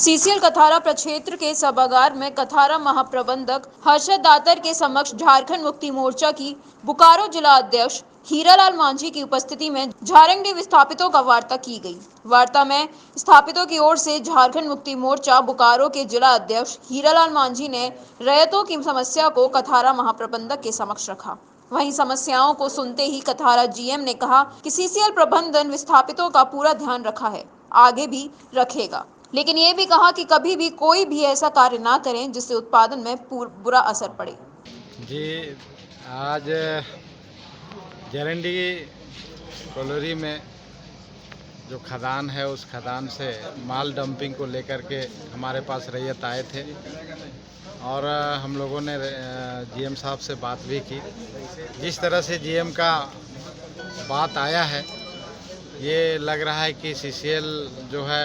CCL Kathara प्रक्षेत्र के सभागार में कथारा महाप्रबंधक हर्षद दातर के समक्ष झारखंड मुक्ति मोर्चा की बोकारो जिला अध्यक्ष हीरालाल मांझी की उपस्थिति में झारखंडी विस्थापितों का वार्ता की गई। वार्ता में स्थापितों की ओर से झारखंड मुक्ति मोर्चा बोकारो के जिला अध्यक्ष हीरालाल मांझी ने रैयतों की समस्या को कथारा महाप्रबंधक के समक्ष रखा। वहीं समस्याओं को सुनते ही कथारा जीएम ने कहा कि सीसीएल प्रबंधन विस्थापितों का पूरा ध्यान रखा है, आगे भी रखेगा, लेकिन ये भी कहा कि कभी भी कोई भी ऐसा कार्य ना करें जिससे उत्पादन में बुरा असर पड़े। जी, आज जरंडी कॉलोनी में जो खदान है उस खदान से माल डंपिंग को लेकर के हमारे पास रैयत आए थे और हम लोगों ने जीएम साहब से बात भी की। जिस तरह से जीएम का बात आया है, ये लग रहा है कि सीसीएल जो है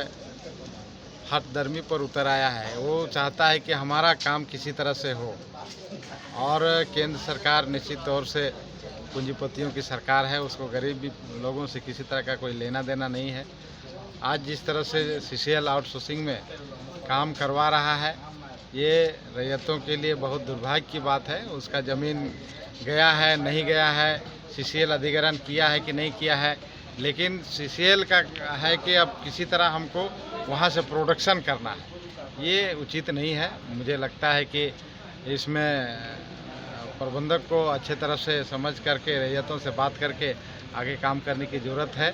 हठधर्मी पर उतर आया है। वो चाहता है कि हमारा काम किसी तरह से हो और केंद्र सरकार निश्चित तौर से पूंजीपतियों की सरकार है, उसको गरीब लोगों से किसी तरह का कोई लेना देना नहीं है। आज जिस तरह से सीसीएल आउटसोर्सिंग में काम करवा रहा है, ये रैयतों के लिए बहुत दुर्भाग्य की बात है। उसका ज़मीन गया है नहीं गया है, सीसीएल अधिग्रहण किया है कि नहीं किया है, लेकिन सीसीएल का है कि अब किसी तरह हमको वहाँ से प्रोडक्शन करना है। ये उचित नहीं है। मुझे लगता है कि इसमें प्रबंधक को अच्छे तरह से समझ करके रैयतों से बात करके आगे काम करने की ज़रूरत है।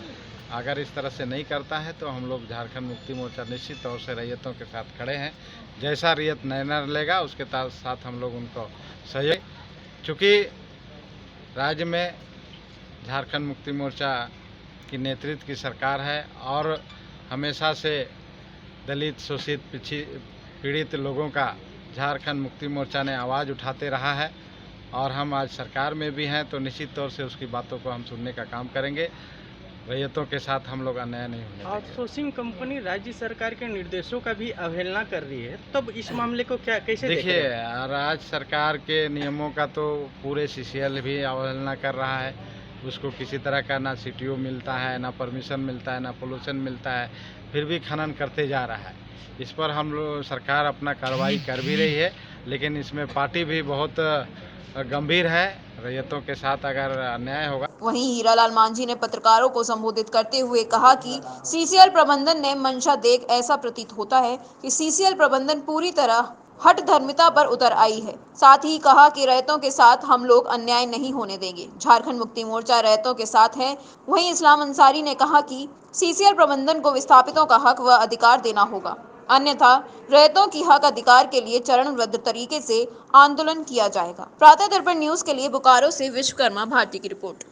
अगर इस तरह से नहीं करता है तो हम लोग झारखंड मुक्ति मोर्चा निश्चित तौर से रैयतों के साथ खड़े हैं। जैसा रैयत निर्णय लेगा उसके साथ हम लोग उनको सहयोग, चूँकि राज्य में झारखंड मुक्ति मोर्चा की नेतृत्व की सरकार है और हमेशा से दलित, शोषित, पीड़ित लोगों का झारखंड मुक्ति मोर्चा ने आवाज़ उठाते रहा है और हम आज सरकार में भी हैं तो निश्चित तौर से उसकी बातों को हम सुनने का काम करेंगे। रैयतों के साथ हम लोग अन्याय नहीं होने देंगे। आउटसोर्सिंग कंपनी राज्य सरकार के निर्देशों का भी अवहेलना कर रही है, तब इस मामले को कैसे देखिए, राज्य सरकार के नियमों का तो पूरे सीसीएल भी अवहेलना कर रहा है। उसको किसी तरह का ना सीटीओ मिलता है, ना परमिशन मिलता है, ना पोल्यूशन मिलता है, फिर भी खनन करते जा रहा है। इस पर हम लोग सरकार अपना कार्रवाई कर भी रही है, लेकिन इसमें पार्टी भी बहुत गंभीर है। रैयतों के साथ अगर अन्याय होगा। वहीं हीरालाल मांझी ने पत्रकारों को संबोधित करते हुए कहा कि सीसीएल प्रबंधन ने मंशा देख ऐसा प्रतीत होता है कि सीसीएल प्रबंधन पूरी तरह हठधर्मिता पर उतर आई है। साथ ही कहा कि रैयतों के साथ हम लोग अन्याय नहीं होने देंगे। झारखंड मुक्ति मोर्चा रैयतों के साथ है। वहीं इस्लाम अंसारी ने कहा कि सीसीएल प्रबंधन को विस्थापितों का हक व अधिकार देना होगा, अन्यथा रैयतों की हक अधिकार के लिए चरणबद्ध तरीके से आंदोलन किया जाएगा। प्रातः दर्पण न्यूज के लिए बोकारो से विश्वकर्मा भारती की रिपोर्ट।